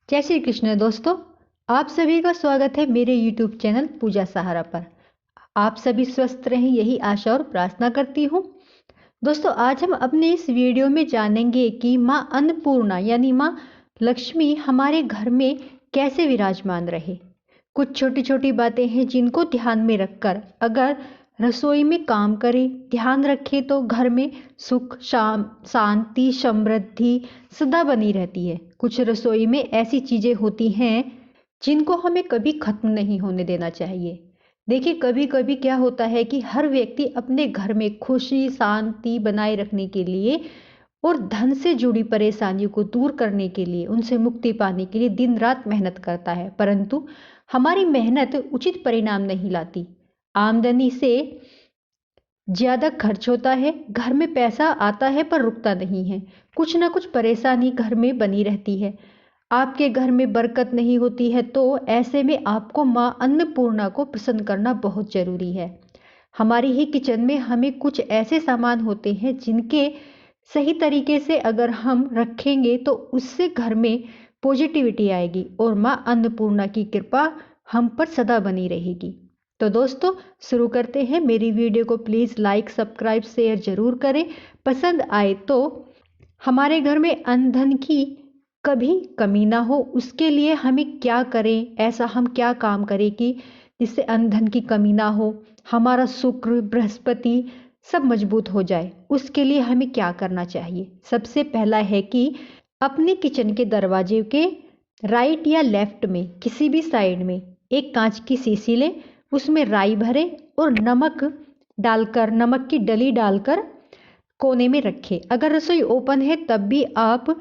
जय श्री कृष्ण दोस्तों। आप सभी का स्वागत है मेरे YouTube चैनल पूजा सहारा पर। आप सभी स्वस्थ रहें यही आशा और प्रार्थना करती हूँ। दोस्तों, आज हम अपने इस वीडियो में जानेंगे कि माँ अन्नपूर्णा यानी माँ लक्ष्मी हमारे घर में कैसे विराजमान रहे। कुछ छोटी छोटी बातें हैं जिनको ध्यान में रखकर अगर रसोई में काम करें, ध्यान रखें तो घर में सुख शांति समृद्धि सदा बनी रहती है। कुछ रसोई में ऐसी चीजें होती हैं जिनको हमें कभी खत्म नहीं होने देना चाहिए। देखिए, कभी कभी क्या होता है कि हर व्यक्ति अपने घर में खुशी शांति बनाए रखने के लिए और धन से जुड़ी परेशानियों को दूर करने के लिए, उनसे मुक्ति पाने के लिए दिन रात मेहनत करता है, परंतु हमारी मेहनत उचित परिणाम नहीं लाती। आमदनी से ज्यादा खर्च होता है, घर में पैसा आता है पर रुकता नहीं है। कुछ ना कुछ परेशानी घर में बनी रहती है। आपके घर में बरकत नहीं होती है, तो ऐसे में आपको माँ अन्नपूर्णा को प्रसन्न करना बहुत जरूरी है। हमारी ही किचन में हमें कुछ ऐसे सामान होते हैं जिनके सही तरीके से अगर हम रखेंगे तो उससे घर में पॉजिटिविटी आएगी और माँ अन्नपूर्णा की कृपा हम पर सदा बनी रहेगी। तो दोस्तों, शुरू करते हैं। मेरी वीडियो को प्लीज़ लाइक सब्सक्राइब शेयर जरूर करें। पसंद आए तो हमारे घर में अन्न धन की कभी कमी ना हो, उसके लिए हमें क्या करें, ऐसा हम क्या काम करें कि जिससे अन्न धन की कमी ना हो, हमारा शुक्र बृहस्पति सब मजबूत हो जाए। उसके लिए हमें क्या करना चाहिए? सबसे पहला है कि अपने किचन के दरवाजे के राइट या लेफ्ट में किसी भी साइड में एक कांच की शीशी लें, उसमें राई भरें और नमक डालकर, नमक की डली डालकर कोने में रखें। अगर रसोई ओपन है तब भी आप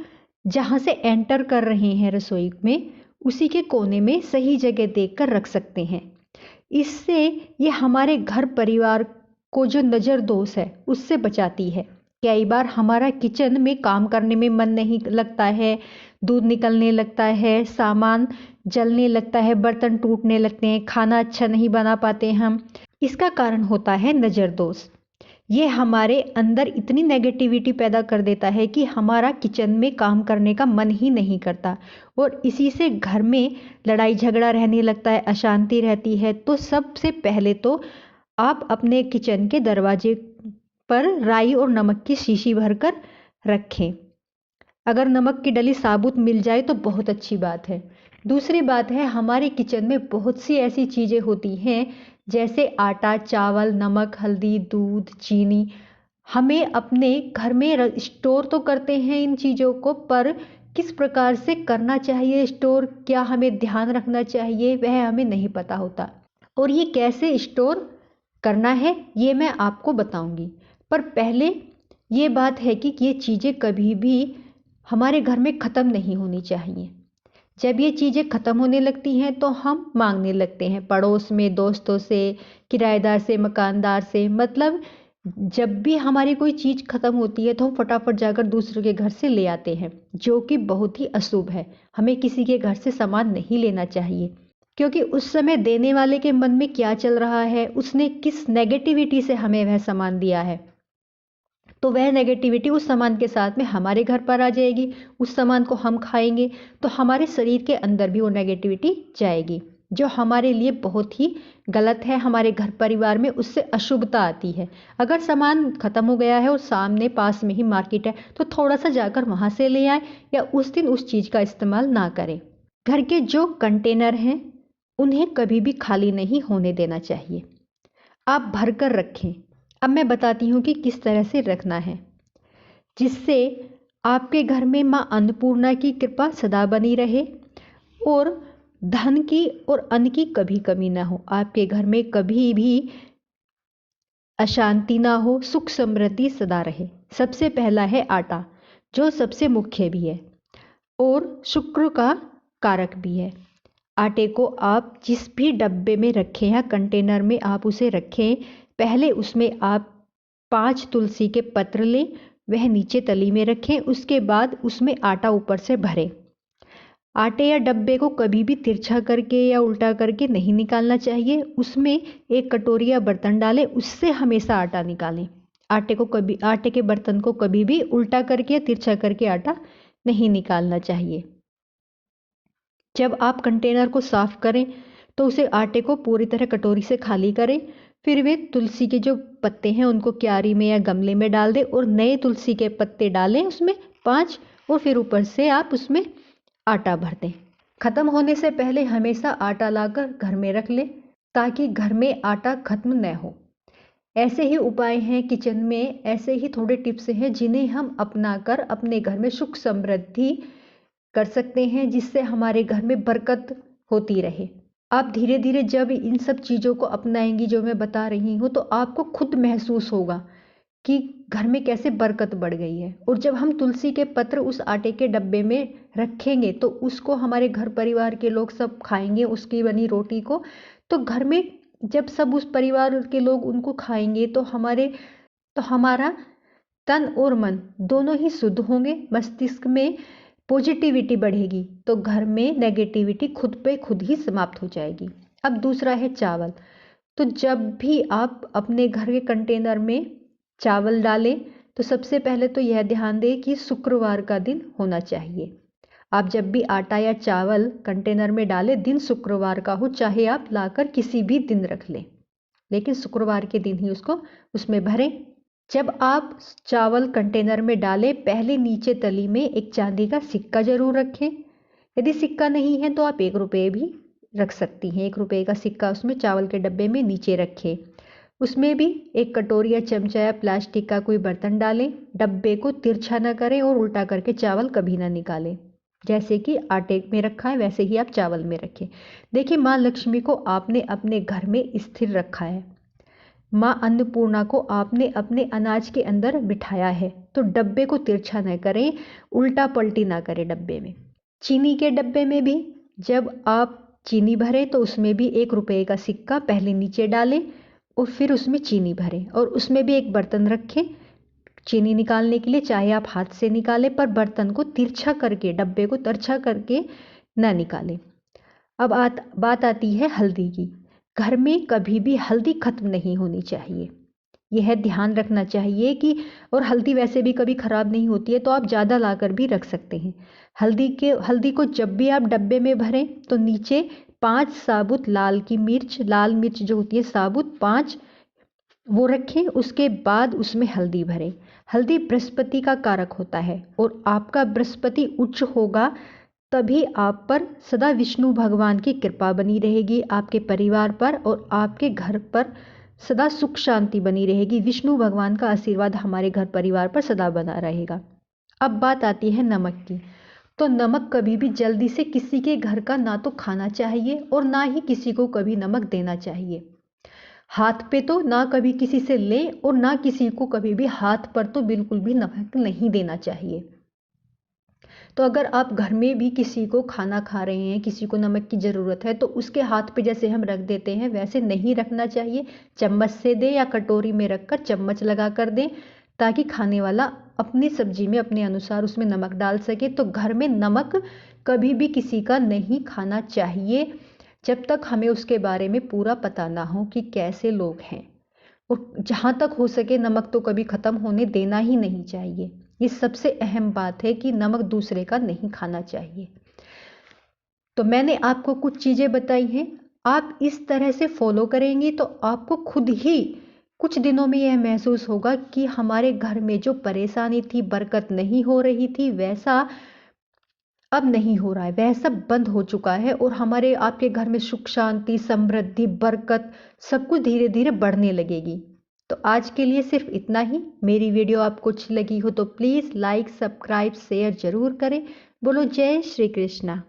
जहां से एंटर कर रहे हैं रसोई में, उसी के कोने में सही जगह देखकर रख सकते हैं। इससे ये हमारे घर परिवार को जो नज़र दोष है उससे बचाती है। कई बार हमारा किचन में काम करने में मन नहीं लगता है, दूध निकलने लगता है, सामान जलने लगता है, बर्तन टूटने लगते हैं, खाना अच्छा नहीं बना पाते हम। इसका कारण होता है नज़र दोष। ये हमारे अंदर इतनी नेगेटिविटी पैदा कर देता है कि हमारा किचन में काम करने का मन ही नहीं करता और इसी से घर में लड़ाई झगड़ा रहने लगता है, अशांति रहती है। तो सबसे पहले तो आप अपने किचन के दरवाजे पर राई और नमक की शीशी भरकर रखें। अगर नमक की डली साबुत मिल जाए तो बहुत अच्छी बात है। दूसरी बात है, हमारे किचन में बहुत सी ऐसी चीज़ें होती हैं जैसे आटा चावल नमक हल्दी दूध चीनी। हमें अपने घर में स्टोर तो करते हैं इन चीज़ों को, पर किस प्रकार से करना चाहिए स्टोर, क्या हमें ध्यान रखना चाहिए, वह हमें नहीं पता होता। और ये कैसे स्टोर करना है ये मैं आपको बताऊंगी। पर पहले ये बात है कि ये चीज़ें कभी भी हमारे घर में ख़त्म नहीं होनी चाहिए। जब ये चीज़ें ख़त्म होने लगती हैं तो हम मांगने लगते हैं पड़ोस में, दोस्तों से, किराएदार से, मकानदार से। मतलब जब भी हमारी कोई चीज़ ख़त्म होती है तो हम फटाफट जाकर दूसरों के घर से ले आते हैं, जो कि बहुत ही अशुभ है। हमें किसी के घर से सामान नहीं लेना चाहिए, क्योंकि उस समय देने वाले के मन में क्या चल रहा है, उसने किस नेगेटिविटी से हमें वह सामान दिया है, तो वह नेगेटिविटी उस सामान के साथ में हमारे घर पर आ जाएगी। उस सामान को हम खाएंगे तो हमारे शरीर के अंदर भी वो नेगेटिविटी जाएगी, जो हमारे लिए बहुत ही गलत है। हमारे घर परिवार में उससे अशुभता आती है। अगर सामान खत्म हो गया है और सामने पास में ही मार्केट है तो थोड़ा सा जाकर वहां से ले आए, या उस दिन उस चीज़ का इस्तेमाल ना करें। घर के जो कंटेनर हैं उन्हें कभी भी खाली नहीं होने देना चाहिए, आप भर कर रखें। अब मैं बताती हूँ कि किस तरह से रखना है जिससे आपके घर में माँ अन्नपूर्णा की कृपा सदा बनी रहे और धन की और अन्न की कभी कमी ना हो, आपके घर में कभी भी अशांति ना हो, सुख समृद्धि सदा रहे। सबसे पहला है आटा, जो सबसे मुख्य भी है और शुक्र का कारक भी है। आटे को आप जिस भी डब्बे में रखें या कंटेनर में आप उसे रखें, पहले उसमें आप 5 तुलसी के पत्र लें, वह नीचे तली में रखें, उसके बाद उसमें आटा ऊपर से भरें। आटे या डब्बे को कभी भी तिरछा करके या उल्टा करके नहीं निकालना चाहिए। उसमें एक कटोरी या बर्तन डालें, उससे हमेशा आटा निकालें। आटे के बर्तन को कभी भी उल्टा करके या तिरछा करके आटा नहीं निकालना चाहिए। जब आप कंटेनर को साफ करें तो उसे आटे को पूरी तरह कटोरी से खाली करें। फिर वे तुलसी के जो पत्ते हैं उनको क्यारी में या गमले में डाल दें और नए तुलसी के पत्ते डालें उसमें 5, और फिर ऊपर से आप उसमें आटा भर दें। ख़त्म होने से पहले हमेशा आटा लाकर घर में रख लें ताकि घर में आटा खत्म न हो। ऐसे ही उपाय हैं किचन में, ऐसे ही थोड़े टिप्स हैं जिन्हें हम अपनाकर अपने घर में सुख समृद्धि कर सकते हैं, जिससे हमारे घर में बरकत होती रहे। आप धीरे धीरे जब इन सब चीज़ों को अपनाएंगी जो मैं बता रही हूँ, तो आपको खुद महसूस होगा कि घर में कैसे बरकत बढ़ गई है। और जब हम तुलसी के पत्र उस आटे के डब्बे में रखेंगे तो उसको हमारे घर परिवार के लोग सब खाएंगे, उसकी बनी रोटी को। तो घर में जब सब उस परिवार के लोग उनको खाएंगे तो हमारा तन और मन दोनों ही शुद्ध होंगे, मस्तिष्क में पॉजिटिविटी बढ़ेगी, तो घर में नेगेटिविटी खुद पे खुद ही समाप्त हो जाएगी। अब दूसरा है चावल। तो जब भी आप अपने घर के कंटेनर में चावल डालें तो सबसे पहले तो यह ध्यान दें कि शुक्रवार का दिन होना चाहिए। आप जब भी आटा या चावल कंटेनर में डालें, दिन शुक्रवार का हो, चाहे आप लाकर किसी भी दिन रख लें, लेकिन शुक्रवार के दिन ही उसको उसमें भरें। जब आप चावल कंटेनर में डालें, पहले नीचे तली में एक चांदी का सिक्का जरूर रखें। यदि सिक्का नहीं है तो आप 1 रुपये भी रख सकती हैं। 1 रुपये का सिक्का उसमें चावल के डब्बे में नीचे रखें। उसमें भी एक कटोरी या चमचा या प्लास्टिक का कोई बर्तन डालें। डब्बे को तिरछा न करें और उल्टा करके चावल कभी ना निकालें। जैसे कि आटे में रखा है वैसे ही आप चावल में रखें। देखिए, माँ लक्ष्मी को आपने अपने घर में स्थिर रखा है, माँ अन्नपूर्णा को आपने अपने अनाज के अंदर बिठाया है, तो डब्बे को तिरछा न करें, उल्टा पलटी ना करें डब्बे में। चीनी के डब्बे में भी जब आप चीनी भरें तो उसमें भी 1 रुपये का सिक्का पहले नीचे डालें और फिर उसमें चीनी भरें, और उसमें भी एक बर्तन रखें चीनी निकालने के लिए। चाहे आप हाथ से निकालें, पर बर्तन को तिरछा करके, डब्बे को तिरछा करके ना निकालें। अब बात आती है हल्दी की। घर में कभी भी हल्दी खत्म नहीं होनी चाहिए, यह ध्यान रखना चाहिए कि, और हल्दी वैसे भी कभी ख़राब नहीं होती है, तो आप ज़्यादा लाकर भी रख सकते हैं। हल्दी को जब भी आप डब्बे में भरें तो नीचे 5 साबुत लाल मिर्च जो होती है साबुत 5, वो रखें। उसके बाद उसमें हल्दी भरें। हल्दी बृहस्पति का कारक होता है और आपका बृहस्पति उच्च होगा तभी आप पर सदा विष्णु भगवान की कृपा बनी रहेगी, आपके परिवार पर और आपके घर पर सदा सुख शांति बनी रहेगी। विष्णु भगवान का आशीर्वाद हमारे घर परिवार पर सदा बना रहेगा। अब बात आती है नमक की। तो नमक कभी भी जल्दी से किसी के घर का ना तो खाना चाहिए और ना ही किसी को कभी नमक देना चाहिए। हाथ पे तो ना कभी किसी से लें और ना किसी को कभी भी हाथ पर तो बिल्कुल भी नमक नहीं देना चाहिए। तो अगर आप घर में भी किसी को खाना खा रहे हैं, किसी को नमक की ज़रूरत है, तो उसके हाथ पे जैसे हम रख देते हैं वैसे नहीं रखना चाहिए। चम्मच से दें या कटोरी में रखकर चम्मच लगा कर दें, ताकि खाने वाला अपनी सब्जी में अपने अनुसार उसमें नमक डाल सके। तो घर में नमक कभी भी किसी का नहीं खाना चाहिए जब तक हमें उसके बारे में पूरा पता ना हो कि कैसे लोग हैं। और जहाँ तक हो सके नमक तो कभी ख़त्म होने देना ही नहीं चाहिए। ये सबसे अहम बात है कि नमक दूसरे का नहीं खाना चाहिए। तो मैंने आपको कुछ चीज़ें बताई हैं, आप इस तरह से फॉलो करेंगी तो आपको खुद ही कुछ दिनों में यह महसूस होगा कि हमारे घर में जो परेशानी थी, बरकत नहीं हो रही थी, वैसा अब नहीं हो रहा है, वह सब बंद हो चुका है और हमारे आपके घर में सुख शांति, समृद्धि, बरकत सब कुछ धीरे धीरे बढ़ने लगेगी। तो आज के लिए सिर्फ इतना ही। मेरी वीडियो आपको अच्छी लगी हो तो प्लीज़ लाइक, सब्सक्राइब, शेयर जरूर करें। बोलो जय श्री कृष्णा।